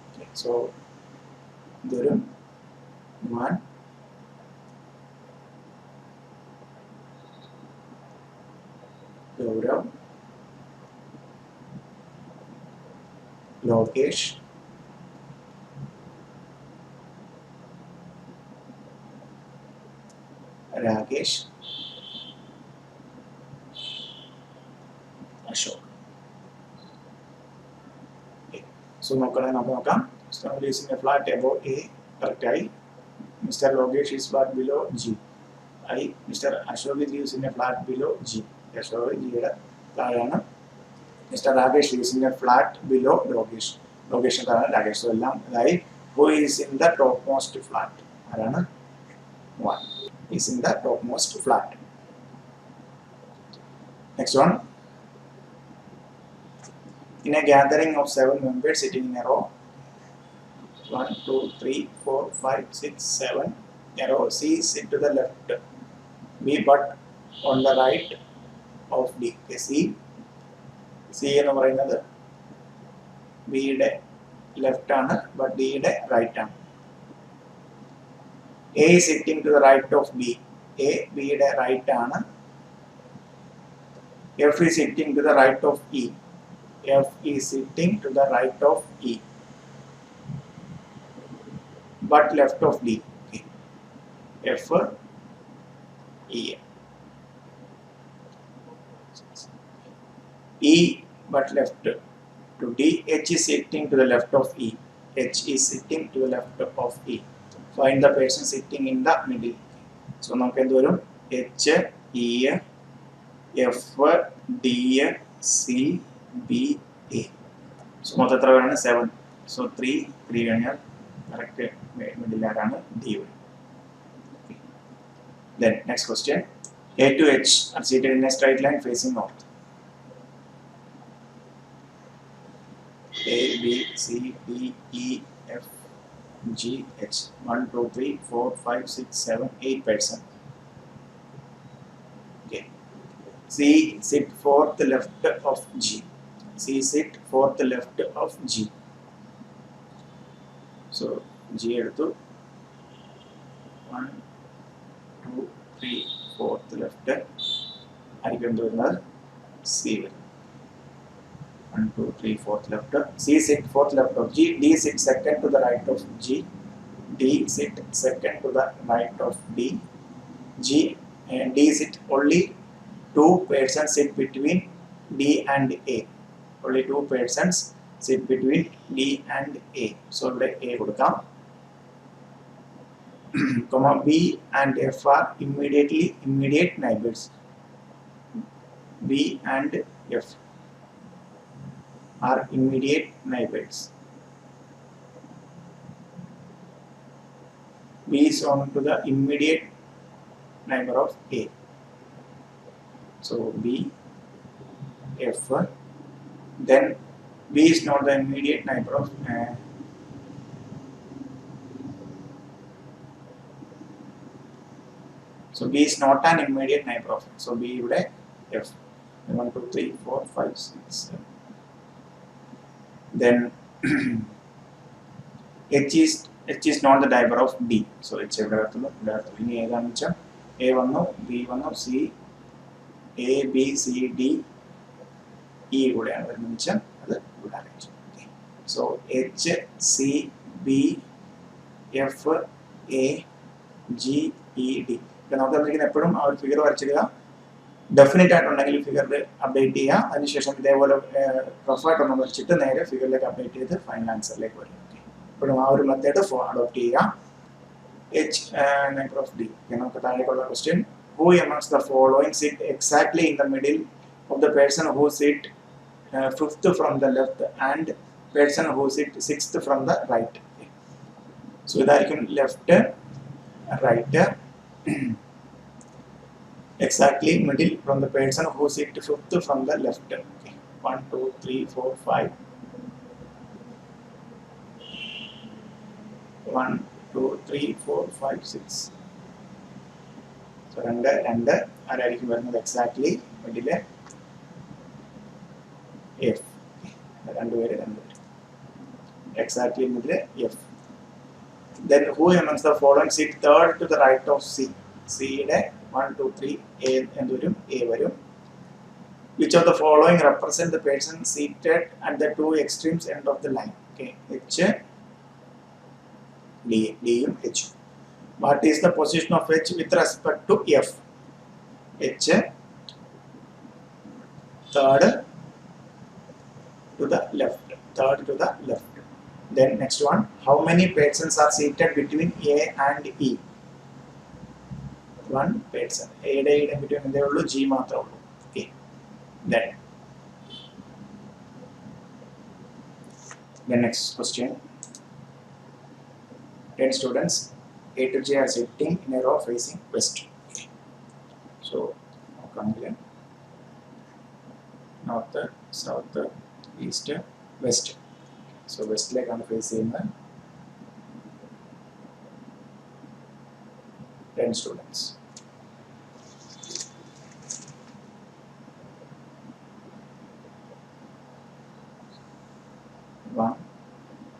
Okay, so ഇതൊരു man Gaurav Lokesh Rakesh Ashok. So നമുക്ക് നോക്കാം. lives in a flat above A. Correct ആയി. Mr. Logesh is flat below G. Mr. Ashok lives in a flat below G. Ashok ജിയുടെ താഴെയാണ്. Mr. Rakesh lives in a flat below Logesh. Logesh താഴെ Rakesh. So എല്ലാം ഇതായി. Who is in the topmost flat? ആരാണ്? 1 is in the topmost flat. Next one. In a gathering of 7 members sitting in a row. 1, 2, 3, 4, 5, 6, 7. A row. C sit to the left. B but on the right of D. Okay, C എന്ന് പറയുന്നത് B യുടെ left ആണ്, but D യുടെ right ആണ്. A is sitting to the right of B. A B യുടെ right ആണ്. F is sitting to the right of E. F is sitting to the right of E, but left of D. Okay. F E. E but left to D. H is sitting to the left of E. H is sitting to the left of E. Find the person sitting in the middle. So നമുക്ക് എന്ത് വരും? H E F D C B A. So മൊത്തം എത്ര പേരാണ്? 7. So 3 കഴിഞ്ഞാൽ correct middle ആരാണ്? D വരും. Then next question. A to H are seated in a straight line facing north. A, B, C, D, E, F, G, H. 1, 2, 3, 4, 5, 6, 7, 8%. Okay. C sit fourth left of G. C sit fourth left of G. So G എടുത്തു 1, 2, 3, fourth left ആയിരിക്കും എന്ത് വരുന്നത് C വരും 1, 2, 3, fourth left. C sit fourth left of G. D sit second to the right of G. D sit second to the right of D. G and D sit only 2 persons sit between D and A. Only 2 persons sit between D and A. So ഇവിടെ A കൊടുക്കാം. B and F are immediate neighbors. B and F are immediate neighbors. B is on to the immediate neighbor of A. So B, F, then B is not the immediate neighbor of so B is not an immediate neighbor of it. So B ഇവിടെ F 1, 2, 3, 4, 5, 6, 7. Then H is not the neighbor of D. So H ഇവിടെ വരത്തുള്ളൂ ഇനി ഏതാണെന്ന് വെച്ചാൽ A വന്നു B വന്നു C A B C D E കൂടെയാണ് വരുന്നത് വെച്ചാൽ അത് ഇവിടെ arrange. So H C B F A G E D. ഇപ്പം നമുക്ക് തന്നിരിക്കുന്ന എപ്പോഴും ആ ഒരു ഫിഗർ വരച്ചിടുക. ഡെഫിനറ്റ് ആയിട്ടുണ്ടെങ്കിൽ ഫിഗറിൽ അപ്ഡേറ്റ് ചെയ്യുക. അതിനുശേഷം ഇതേപോലെ റഫായിട്ടൊന്ന് വരച്ചിട്ട് നേരെ ഫിഗറിലേക്ക് അപ്ഡേറ്റ് ചെയ്ത് ഫൈനൽ ആൻസറിലേക്ക് വരും. ഇപ്പോഴും ആ ഒരു മെത്തേഡ് അഡോപ്റ്റ് ചെയ്യുക. H neighbor of D. നമുക്ക് താഴേക്കുള്ള question. Who amongst the following sit exactly in the middle of the person who sit fifth from the left and person who sit sixth from the right? So ഇതായിരിക്കും left right exactly middle from the person who sit fifth from the left. Okay. 1, 2, 3, 4, 5. 1, 2, 3, 4, 5, 6. So രണ്ട് ആരായിരിക്കും വരുന്നത് exactly middle F. രണ്ടുപേര് exactly middle F. Then who amongst the following sit third to the right of C? C യുടെ 1, 2, 3 A എന്ത് വരും A വരും. Which of the following represent the person seated at the two extremes end of the line? Okay, H D യും H. What is the position of H with respect to F? H third to the left. Then next one, how many persons are seated between A and E? One person. A in between എന്തേ ഉള്ളൂ G മാത്രമേ ഉള്ളൂ. Okay. Then next question. 10 students, A to J are sitting in a row facing west. Okay. So, north, south, east, west. So, west leg on facing 10 students. One,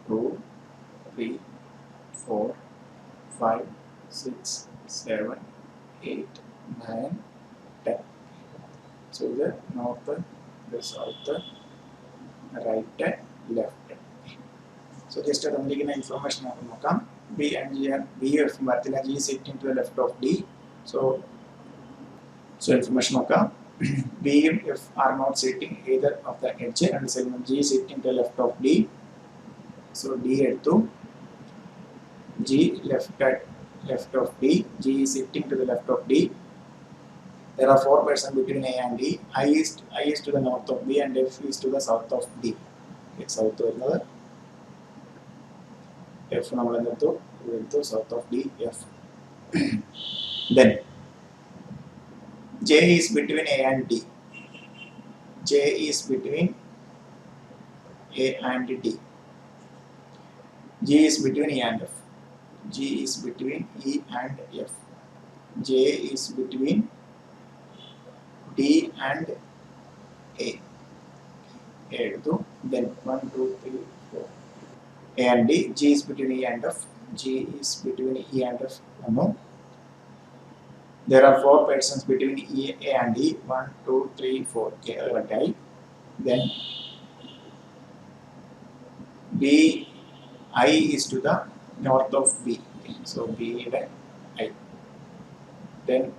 2, 3, 4, 5, 6, 7, 8, 9, 10. So the north, the south, right, left. So just തന്നിരിക്കുന്ന information നമുക്ക് നോക്കാം. B and G and B F വരത്തില്ല. G is sitting to the left of D. So information നോക്കാം. B and F are not sitting either of the edge and segment G is sitting to the left of D. So D എടുത്തു. G left of D. G is sitting to the left of D. There are 4 persons between A and D. I is to the north of B and F is to the south of D. Okay, south വരുന്നത് F നമ്മൾ എന്തെടുത്തു south of D F. Then J is between A and D. J is between A and D. G is between E and F. G is between E and F. J is between D and A. Then 1, 2, 3, 4. A and D. G is between E and F. G is between E and F. No. There are 4 persons between E, A and E. 1, 2, 3, 4. Okay, then B, I is to the north of B. So B I. Then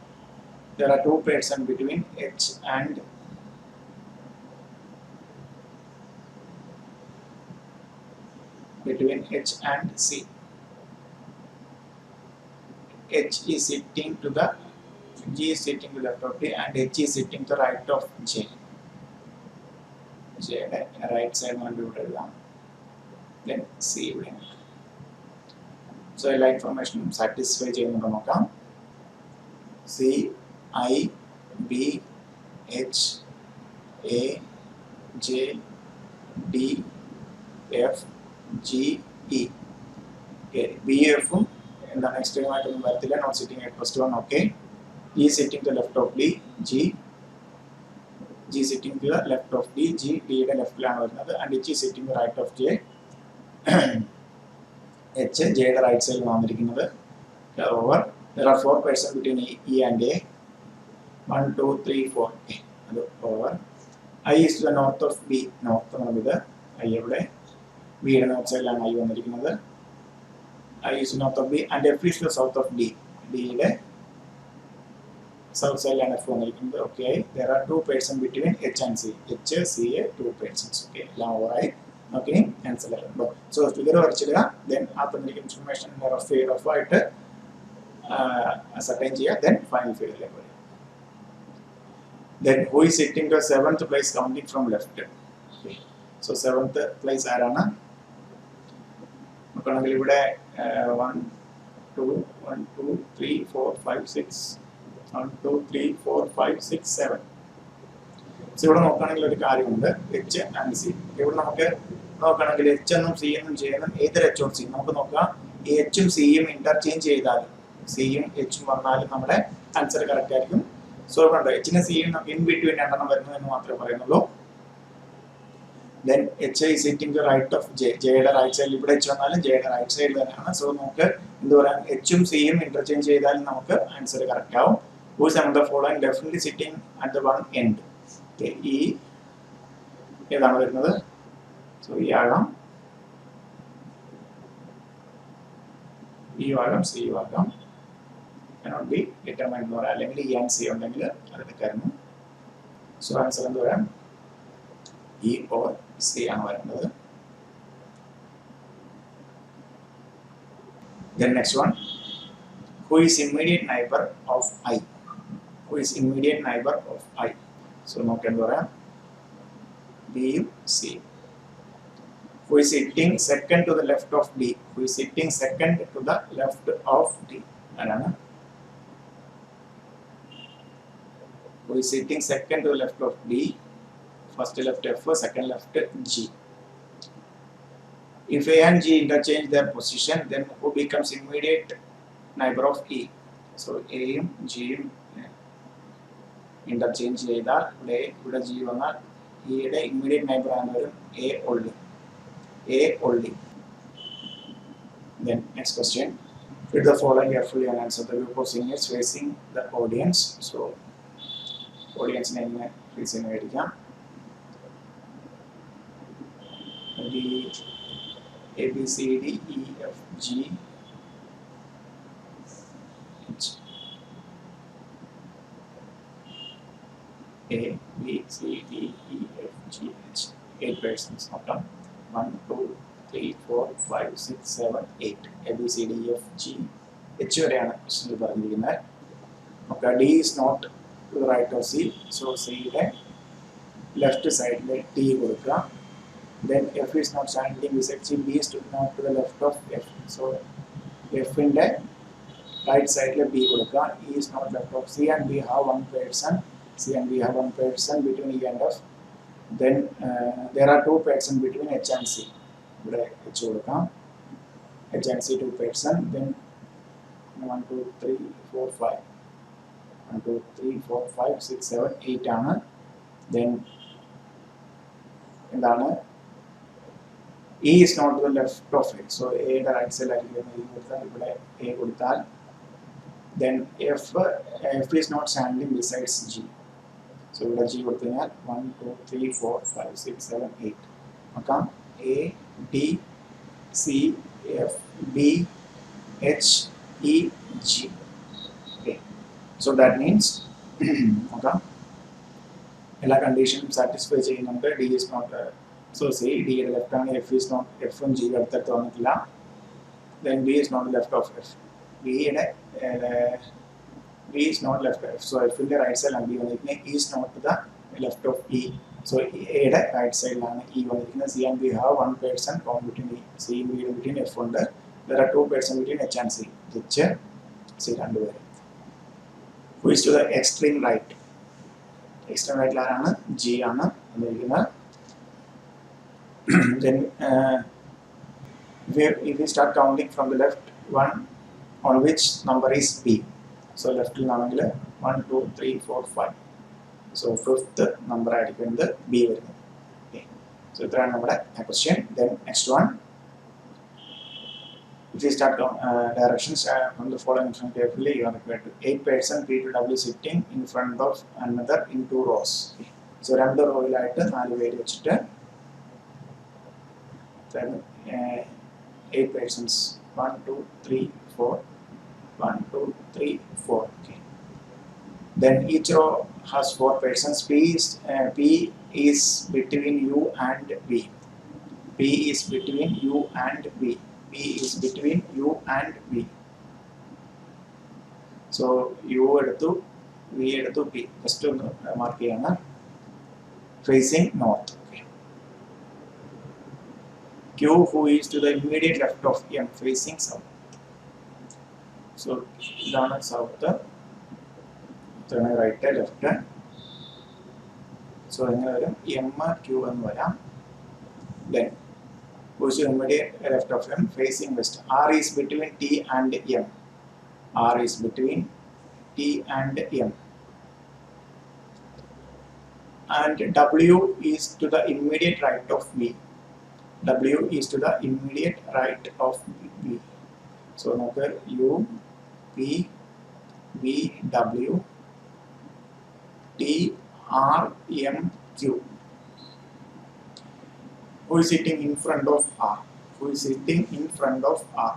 there are 2 persons between H and C. H is sitting to the G is sitting to the left of D and H is sitting to the right of J. J right side then C. So I like information satisfy C, I, B, H, A, J, D, F, G, E. Okay, B, F in the next time not sitting at first one. Okay, E sitting to the left of D, G sitting to the left of D, G, D left another, and H is sitting to the right of J. H, J right side over. There are 4 persons between E and A. 1, 2, 3, 4. Over. I is to the north of B. North I B north side and I I is north of B and F is to the south of D. D south side and F. Okay. There are 2 persons between H and C. H, C, 2 persons. Okay. Alright. Okay. Answer. So figure then after information of it. Certain here, then final figure level. Then who is sitting to 7th place counting from left? Okay. So 7th place arana. 1, 2, 1, 2, 3, 4, 5, 6. 1, 2, 3, 4, 5, 6, 7. So here H and C. Here H and C and J and either H or C. H and C interchange C and H answer correct. So H and C in between then H is sitting to the right of J. J right side J right side. So H and C interchange answer correct. Who is among the following definitely sitting at the one end? Okay, E. So E C cannot be determined more E and C on the so answer E or C. Then next one, who is immediate neighbor of I? Who is immediate neighbor of I? So now can B, C. Who is sitting second to the left of D? Who is sitting second to the left of D? Who is sitting second to the left of D? First left F, second left G. If A and G interchange their position, then who becomes immediate neighbor of E? So A and G interchange G E immediate neighbor A only. A only. Then next question. Read the following carefully and answer. The group of seniors facing the audience. So audience name is in area. B, A, B, C, D, E, F, G, H. A, B, C, D, E, F, G, H. 8 persons. 1, 2, 3, 4, 5, 6, 7, 8. A, B, C, D, E, F, G, H. Okay, D is not to the right of C. So C left side D. Then F is not standing beside C. B is not to the left of F. So F in the right side B. E is not left of C and B have one person. C and B have one person between E and F. Then there are 2 persons between H and C. H and C 2 persons. Then 1, 2, 3, 4, 5. 1, 2, 3, 4, 5, 6, 7, 8 ആണ്. Then എന്താണ് E is not to the left of it. So A യുടെ right side ആയിരിക്കും E കൊടുത്താൽ ഇവിടെ A കൊടുത്താൽ then F is not standing besides G. So ഇവിടെ G കൊടുത്തു കഴിഞ്ഞാൽ 1, 2, 3, 4, 5, 6, 7, 8. നോക്കാം A, D, C, F, B, H, E, G. Okay. So that means നോക്കാം എല്ലാ കണ്ടീഷനും സാറ്റിസ്ഫൈ ചെയ്യുന്നുണ്ട്. D is not so say D യുടെ ലെഫ്റ്റ് ആണ്, F is not, F ഉം G അടുത്തടുത്ത് വന്നിട്ടില്ല. Then B is not left of F. B is not left of F. So F ന്റെ right സൈഡിലാണ് B വന്നിരിക്കുന്നത്. E is not to the left of E. So A യുടെ right സൈഡിലാണ് E വന്നിരിക്കുന്നത്. C and B have 1 person found between E. C and B between F ഉണ്ട്. There are 2 persons between H and C. H, C രണ്ടുപേരും. Who is to the extreme right? Extreme right ആരാണ്? G ആണ് വന്നിരിക്കുന്നത്. Then if we start counting from the left, one on which number is B. So left ആണെങ്കിൽ 1, 2, 3, 4, 5. So fifth number ആയിരിക്കുന്നത് B വരുന്നത്. Okay. So ഇത്രയാണ് നമ്മുടെ question. Then next one. If we start directions from the following information carefully, you are required to 8 persons P to W sitting in front of another in 2 rows. Okay. So 2 റോയിലായിട്ട് 4 പേര് വെച്ചിട്ട് 8 persons 1, 2, 3, 4. 1, 2, 3, 4. Okay. Then each row has 4 persons. P is between U and B. P is between U and B. P is between U and B. So U എടുത്തു, V എടുത്തു, P. Just ഒന്ന് mark ചെയ്യണം. Facing north. Okay. Q, who is to the immediate left of M, facing south. So ഇതാണ് south, ഇതാണ് right, left. So എങ്ങനെ വരും? M, Q എന്ന് വരാം. Then who is to the immediate left of M, facing west. R is between T and M. R is between T and M. And W is to the immediate right of V. W is to the immediate right of V. So now U, P, V, W, T, R, M, Q. Who is sitting in front of R? Who is sitting in front of R?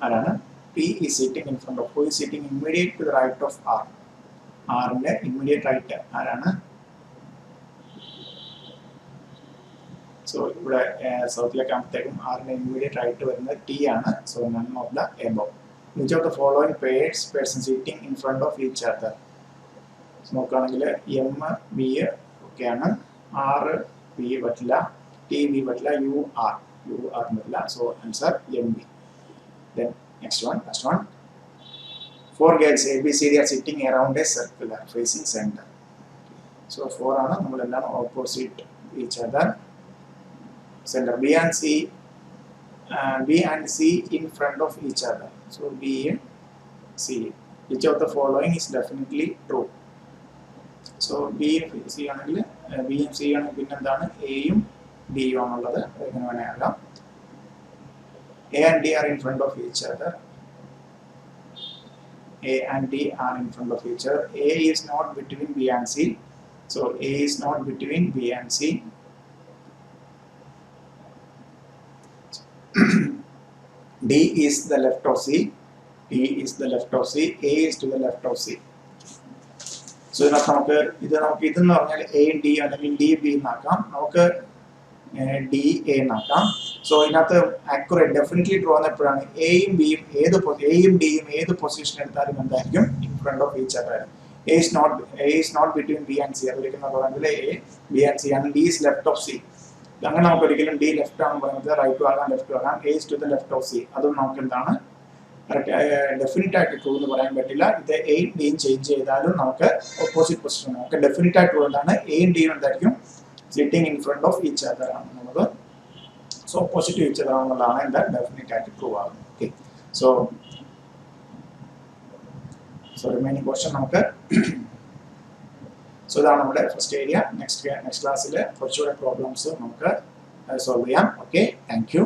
Arana. P is sitting in front of. Who is sitting immediate to the right of R? R ന്റെ immediate right ആരാണ്? So ഇവിടെ സൗത്തിലേക്ക് ആകുമ്പോഴത്തേക്കും ആറിന്റെ immediate right വരുന്നത് T ആണ്. So none of the above. Which of the following persons sitting in front of each other? നോക്കുകയാണെങ്കിൽ M, B ഒക്കെയാണ്. R, B പറ്റില്ല, T, B പറ്റില്ല, U, R പറ്റില്ല. So answer M, B. Then next one, last one. 4 girls A, B, C are sitting around a circle facing center. So 4 ആണ്, നമ്മളെല്ലാം opposite each other. Center B and C in front of each other. So B and C. Which of the following is definitely true? So B and C ആണെങ്കിൽ B and C ആണെങ്കിൽ പിന്നെ എന്താണ്? A യും D യും ആണുള്ളത്. എങ്ങനെ വേണേ ആകാം. A and D are in front of each other. A and D are in front of each other. A is not between B and C. So A is not between B and C. D is the left of C. D is the left of C. A is to the left of C. So നമുക്ക് ഇതെന്ന് പറഞ്ഞാൽ A and D അല്ലെങ്കിൽ D B എന്നാക്കാം. നമുക്ക് D A എന്നാക്കാം. So ഇതിനകത്ത് accurate definitely true ആണ് എപ്പോഴാണ് എയും ബിയും എയും ഡിയും ഏത് പൊസിഷൻ എടുത്താലും എന്തായിരിക്കും? In front of each other. A is not between B and C. അതൊരിക്കലും പറയുന്നത് A, B and C ആണ്. D is left of C. അങ്ങനെ നമുക്ക് ഒരിക്കലും D ലെഫ്റ്റ് ആണെന്ന് പറയുന്നത് റൈറ്റ് ആകാം ലെഫ്റ്റ് ആകാം. A is to the left of C. അതും നമുക്ക് എന്താണ്? ഡെഫിനിറ്റ് ആയിട്ട് ട്രൂ എന്ന് പറയാൻ പറ്റില്ല. ഇത് എയും ഡിയും ചേഞ്ച് ചെയ്താലും നമുക്ക് ഓപ്പോസിറ്റ് പൊസിഷൻ നമുക്ക് ഡെഫിനിറ്റ് ആയിട്ട് ട്രൂ എന്താണ് എയും ഡിയും എന്തായിരിക്കും sitting in front of each other ആണെന്നുള്ളത്. സോ ഓപ്പോസിറ്റ് ഈച്ച് അതർ ആണെന്നുള്ളതാണ് എന്താ ഡെഫിനിറ്റ് ആയിട്ട് ട്രൂ ആകുന്നത്. ഓക്കെ, സോ റിമൈനിങ് ക്വസ്റ്റ്യൻ നമുക്ക് സോ ഇതാണ് നമ്മുടെ ഫസ്റ്റ് ഏരിയ. നെക്സ്റ്റ് ക്ലാസ്സിൽ കുറച്ചുകൂടെ പ്രോബ്ലംസ് നമുക്ക് സോൾവ് ചെയ്യാം. Okay, thank you.